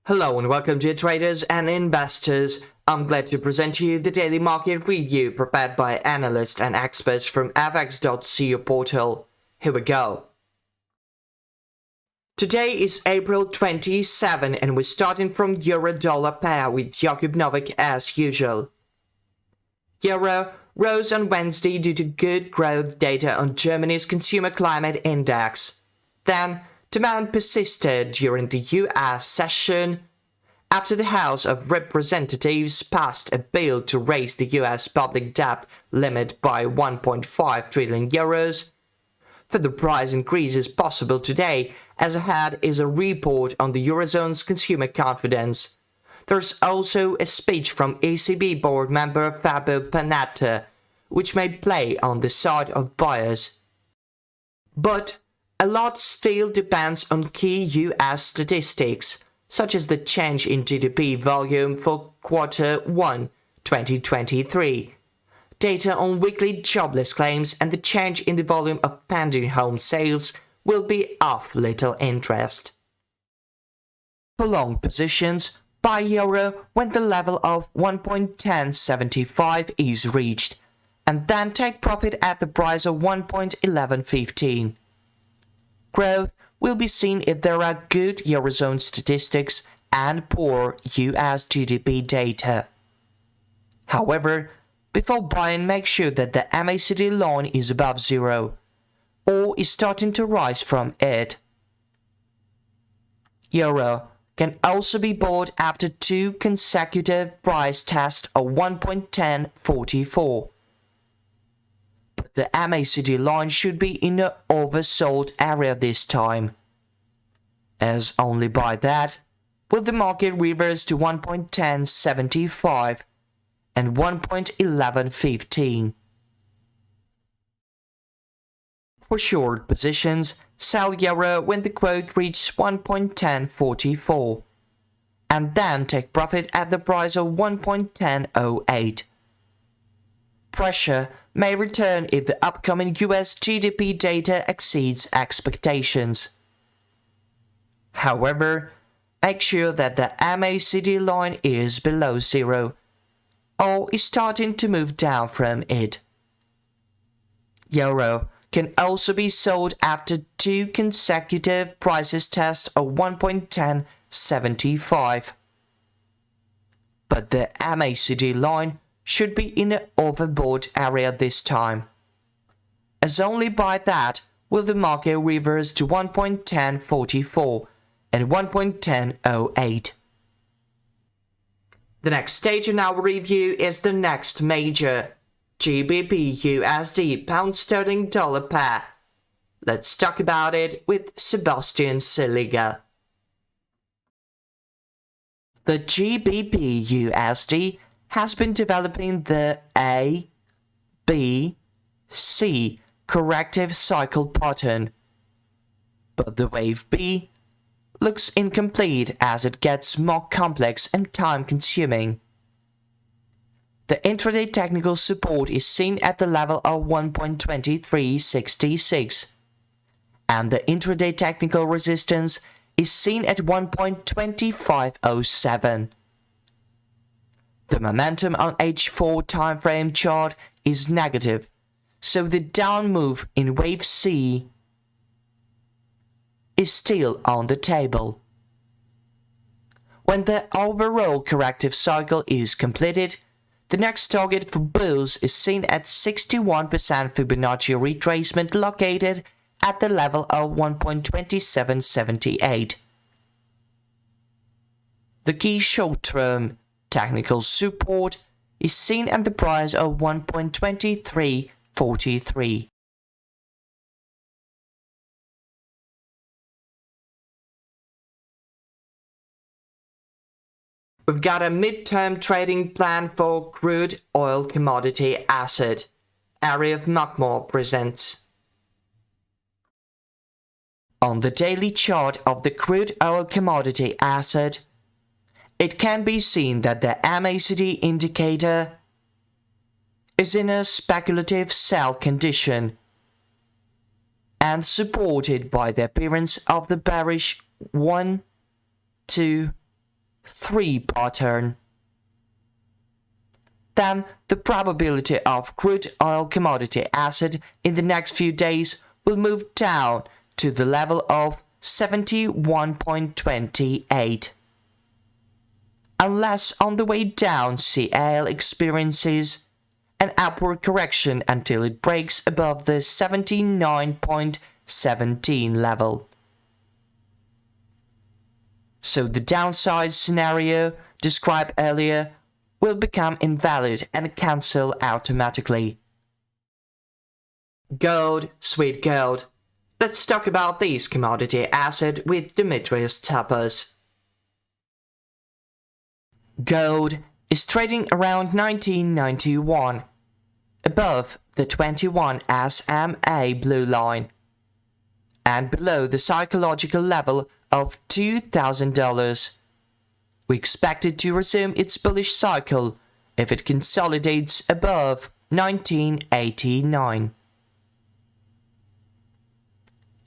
Hello and welcome to traders and investors. I'm glad to present to you the daily market review prepared by analysts and experts from fx.co portal. Here we go. Today is April 27 and we're starting from euro-dollar pair with Jakub Novak as usual. Euro rose on Wednesday due to good growth data on Germany's Consumer Climate Index. Then, demand persisted during the US session after the House of Representatives passed a bill to raise the US public debt limit by 1.5 trillion euros. Further price increase is possible today, as ahead is a report on the Eurozone's consumer confidence. There's also a speech from ECB board member Fabio Panetta, which may play on the side of buyers. But a lot still depends on key US statistics, such as the change in GDP volume for Q1 2023, data on weekly jobless claims, and the change in the volume of pending home sales will be of little interest. For long positions, buy euro when the level of 1.1075 is reached, and then take profit at the price of 1.1115. Growth will be seen if there are good Eurozone statistics and poor US GDP data. However, before buying, make sure that the MACD line is above zero, or is starting to rise from it. Euro can also be bought after two consecutive price tests of 1.1044. The MACD line should be in the oversold area this time, as only by that will the market reverse to 1.1075 and 1.1115. For short positions, sell euro when the quote reaches 1.1044, and then take profit at the price of 1.1008. Pressure may return if the upcoming US GDP data exceeds expectations. However, make sure that the MACD line is below zero, or is starting to move down from it. Euro can also be sold after two consecutive prices tests of 1.1075. But the MACD line should be in the overbought area this time, as only by that will the market reverse to 1.1044 and 1.1008. The next stage in our review is the next major, GBP USD Pound Sterling Dollar pair. Let's talk about it with Sebastian Seliger. The GBP USD has been developing the A, B, C corrective cycle pattern, but the wave B looks incomplete as it gets more complex and time-consuming. The intraday technical support is seen at the level of 1.2366, and the intraday technical resistance is seen at 1.2507. The momentum on H4 timeframe chart is negative, so the down move in wave C is still on the table. When the overall corrective cycle is completed, the next target for bulls is seen at 61% Fibonacci retracement located at the level of 1.2778. The key short-term technical support is seen at the price of 1.2343. We've got a midterm trading plan for crude oil commodity asset. Arif Makmur presents. On the daily chart of the crude oil commodity asset, it can be seen that the MACD indicator is in a speculative sell condition and supported by the appearance of the bearish 1, 2, 3 pattern. Then the probability of crude oil commodity asset in the next few days will move down to the level of 71.28. Unless on the way down CL experiences an upward correction until it breaks above the 79.17 level. So the downside scenario described earlier will become invalid and cancel automatically. Gold, sweet gold. Let's talk about this commodity asset with Dimitrios Tapas. Gold is trading around 1991, above the 21 SMA blue line, and below the psychological level of $2,000. We expect it to resume its bullish cycle if it consolidates above 1989.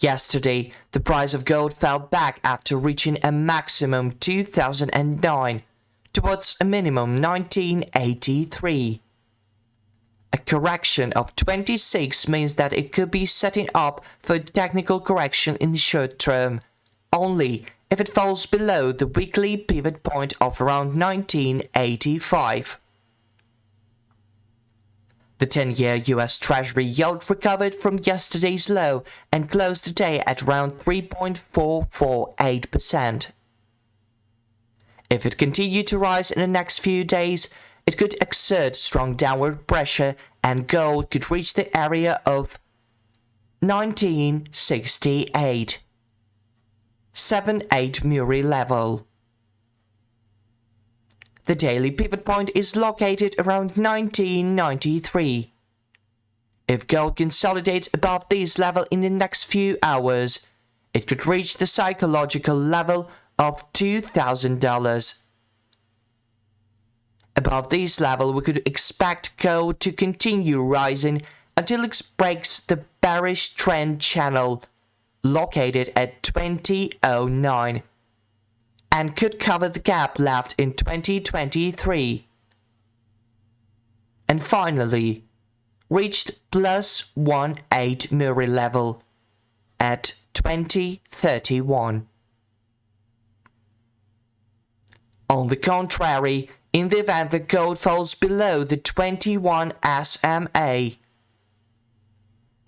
Yesterday, the price of gold fell back after reaching a maximum 2009 towards a minimum 1983. A correction of 26 means that it could be setting up for a technical correction in the short term, only if it falls below the weekly pivot point of around 1985. The 10-year US Treasury yield recovered from yesterday's low and closed the day at around 3.448%. If it continued to rise in the next few days, it could exert strong downward pressure and gold could reach the area of 1968. 7-8 Muri level. The daily pivot point is located around 1993. If gold consolidates above this level in the next few hours, it could reach the psychological level of $2,000. Above this level, we could expect gold to continue rising until it breaks the bearish trend channel located at 2009 and could cover the gap left in 2023. And finally, reached plus 1.8 Muri level at 2031. On the contrary, in the event that gold falls below the 21 SMA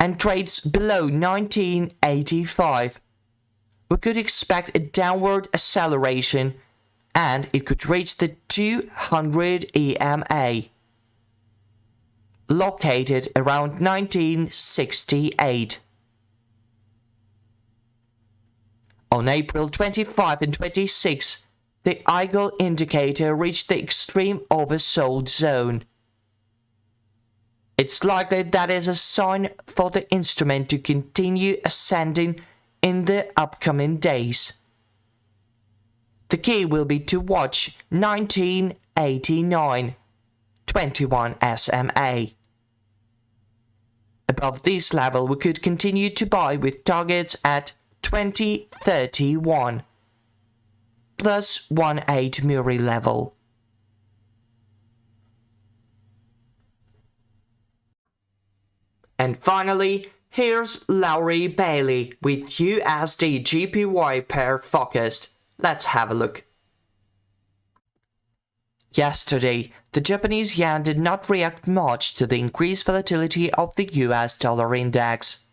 and trades below 1985, we could expect a downward acceleration and it could reach the 200 EMA, located around 1968. On April 25 and 26, the Eagle indicator reached the extreme oversold zone. It's likely that is a sign for the instrument to continue ascending in the upcoming days. The key will be to watch 1989, 21 SMA. Above this level, we could continue to buy with targets at 2031. Plus 1.8 Muri level. And finally, here's Lowry Bailey with USD GPY pair focused. Let's have a look. Yesterday, the Japanese yen did not react much to the increased volatility of the US dollar index.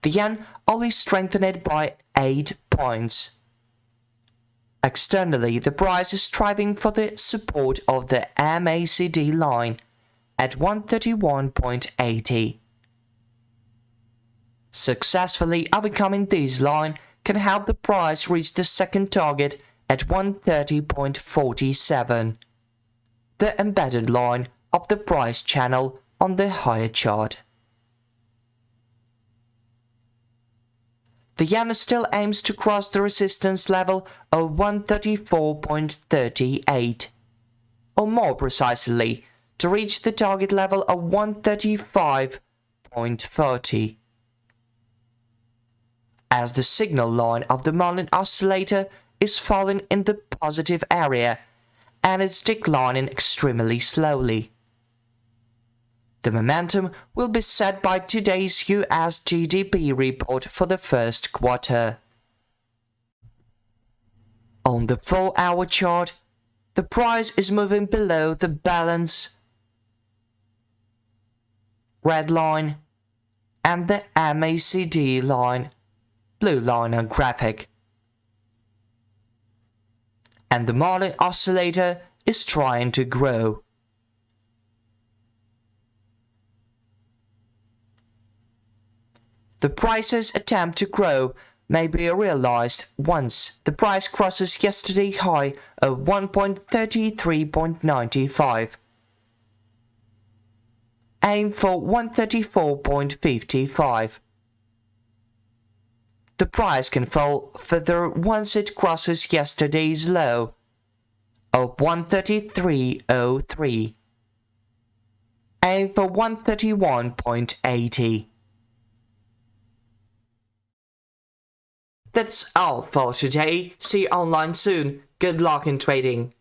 The yen only strengthened by 8 points. Externally, the price is striving for the support of the MACD line at 131.80. Successfully overcoming this line can help the price reach the second target at 130.47, the embedded line of the price channel on the higher chart. The yen still aims to cross the resistance level of 134.38, or more precisely, to reach the target level of 135.40. As the signal line of the Marlin oscillator is falling in the positive area and is declining extremely slowly. The momentum will be set by today's US GDP report for the first quarter. On the 4-hour chart, the price is moving below the balance red line and the MACD line blue line on graphic. And the Marlin oscillator is trying to grow. The price's attempt to grow may be realized once the price crosses yesterday's high of 1.33.95. Aim for 134.55. The price can fall further once it crosses yesterday's low of 133.03. Aim for 131.80. That's all for today. See you online soon. Good luck in trading.